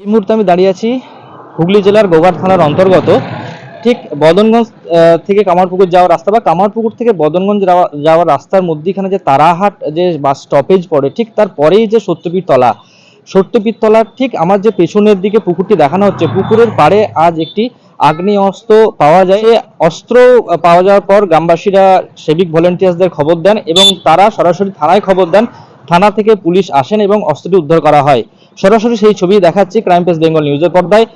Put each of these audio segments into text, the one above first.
এই মুহূর্তে আমি দাঁড়িয়ে আছি হুগলি জেলার গোঘাট থানার অন্তর্গত ঠিক বদনগঞ্জ থেকে কামারপুকুর যাওয়ার রাস্তা বা কামারপুকুর থেকে বদনগঞ্জ যাওয়ার রাস্তার মধ্যখানে যে তারাহাট যে বাস স্টপেজ পড়ে ঠিক তার পরেই যে সত্যপীরতলার ঠিক আমার যে পেছনের দিকে পুকুরটি দেখানো হচ্ছে, পুকুরের পাড়ে আজ একটি আগ্নেয় অস্ত্র পাওয়া যায়। এই অস্ত্র পাওয়া যাওয়ার পর গ্রামবাসীরা সিভিক ভলেন্টিয়ার্সদের খবর দেন এবং তারা সরাসরি থানায় খবর দেন। থানা থেকে পুলিশ আসেন এবং অস্ত্রটি উদ্ধার করা হয়। সরাসরি সেই ছবি দেখাচ্ছি ক্রাইম প্রেস বেঙ্গল নিউজের পর্দায়।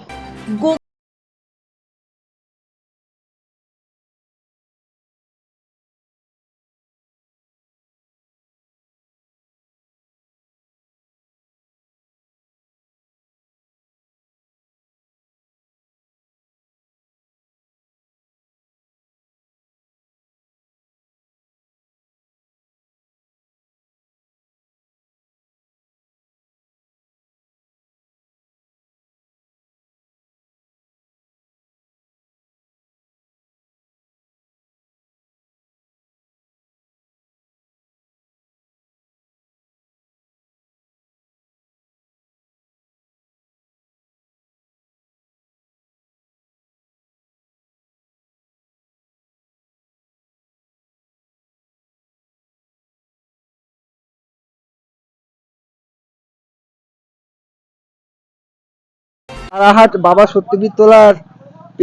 তারাহাট বাবা সত্যপীরতলার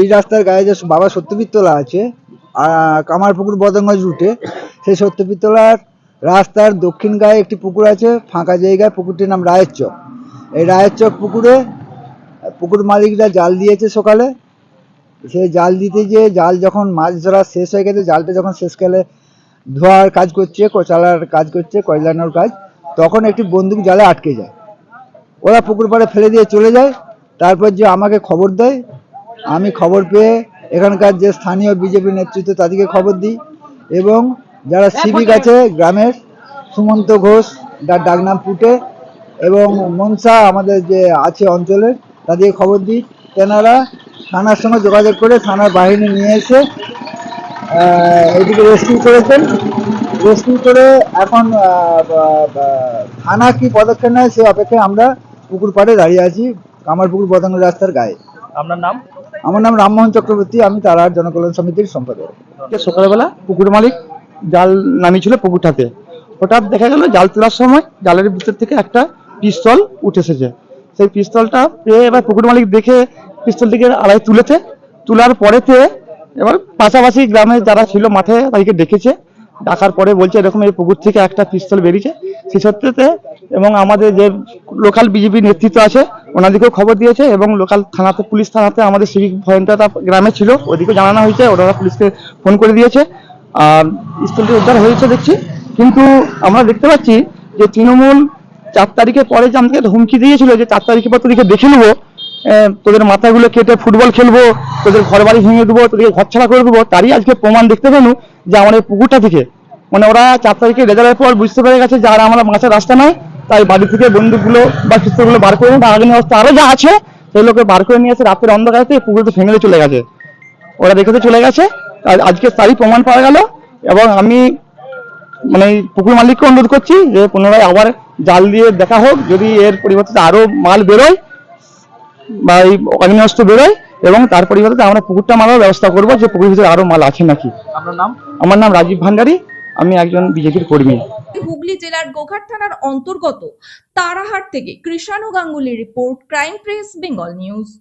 এই রাস্তার গায়ে যে বাবা সত্যপীরতলা আছে কামারপুকুর বদনগঞ্জ রুটে, সেই সত্যপীরতলার রাস্তার দক্ষিণ গায়ে একটি পুকুর আছে, ফাঁকা জায়গায়। পুকুরটির নাম রায়ের চক। এই রায়ের চক পুকুরে পুকুর মালিকরা জাল দিয়েছে সকালে। সেই জাল দিতে গিয়ে জাল যখন মাছ ধরা শেষ হয়ে গেছে, জালটা যখন শেষকালে ধোয়ার কাজ করছে, কোচালার কাজ করছে, কয়লানোর কাজ, তখন একটি বন্দুক জালে আটকে যায়। ওরা পুকুর পাড়ে ফেলে দিয়ে চলে যায়। তারপর যে আমাকে খবর দেয়, আমি খবর পেয়ে এখানকার যে স্থানীয় বিজেপি নেতৃত্ব তাদেরকে খবর দিই এবং যারা সিভিক আছে গ্রামের, সুমন্ত ঘোষ যার ডাকনাম পুটে, এবং মনসা আমাদের যে আছে অঞ্চলের, তাদেরকে খবর দিই। তেনারা থানার সঙ্গে যোগাযোগ করে থানার বাহিনী নিয়ে এসে এদিকে রেস্কিউ করেছেন। রেস্কিউ করে এখন থানা কি পদক্ষেপ নেয় সে অপেক্ষায় আমরা পুকুর পাড়ে দাঁড়িয়ে আছি, কামারপুকুর বদনগঞ্জ রাস্তার গায়ে। আপনার নাম? আমার নাম রামমোহন চক্রবর্তী, আমি তারাহাট জনকল্যাণ সমিতির সম্পাদক। সকালবেলা পুকুর মালিক জাল নামিয়েছিল পুকুরটাতে, হঠাৎ দেখা গেল জাল তোলার সময় জালের ভিতর থেকে একটা পিস্তল উঠে এসেছে। সেই পিস্তলটা পেয়ে এবার পুকুর মালিক দেখে পিস্তলটিকে আড়াই তুলেছে। তোলার পরেতে এবার পাশাপাশি গ্রামে যারা ছিল মাঠে তাদেরকে ডেকেছে। ডাকার পরে বলছে এরকম এই পুকুর থেকে একটা পিস্তল বেরিয়েছে। সেই সত্যতে এবং আমাদের যে লোকাল বিজেপি নেতৃত্ব আছে ওনাদেরকেও খবর দিয়েছে এবং লোকাল থানাতে, পুলিশ থানাতে আমাদের সিভিক ভলেন্টিয়াররা গ্রামে ছিল, ওদিকে জানানো হয়েছে, ওনারা পুলিশকে ফোন করে দিয়েছে। আর পিস্তলটি উদ্ধার হয়েছে দেখছি। কিন্তু আমরা দেখতে পাচ্ছি যে তৃণমূল 4 তারিখের পরে যে আমাদেরকে হুমকি দিয়েছিল যে 4 তারিখের পর তোদেরকে দেখে নেবো, তোদের মাথাগুলো কেটে ফুটবল খেলবো, তোদের ঘর বাড়ি ভেঙে দেবো, তোদেরকে ঘর ছাড়া করে দেবো, তারই আজকে প্রমাণ দেখতে পেল যে আমাদের পুকুরটা থেকে, মানে ওরা 4 তারিখে রেজাল্টের পর বুঝতে পেরে গেছে যে আর আমরা মাছের রাস্তা নাই, তাই বাড়ি থেকে বন্দুকগুলো বা পিস্তলগুলো বার করে নিয়ে আগে অবস্থা আরো যা আছে সেগুলোকে বার করে নিয়ে এসে রাতের অন্ধকারে পুকুরতে ভেঙে চলে গেছে। ওরা দেখেছে চলে গেছে, আজকে তারই প্রমাণ পাওয়া গেল। এবং আমি মানে পুকুর মালিককে অনুরোধ করছি যে পুনরায় আবার জাল দিয়ে দেখা হোক, যদি এর পরিবর্তে আরো মাল বেরোয় বা এই অগ্নেয়াস্ত্র বেরোয়, এবং তার পরিবর্তে আমরা পুকুরটা মারার ব্যবস্থা করবো যে পুকুরের ভিতরে আরো মাল আছে নাকি। আপনার নাম? আমার নাম রাজীব ভান্ডারী, আমি একজন বিজেপির কর্মী। হুগলি জেলার গোঘাট থানার অন্তর্গত তারাহাট থেকে কৃষাণু গাঙ্গুলির report, crime press Bengal news.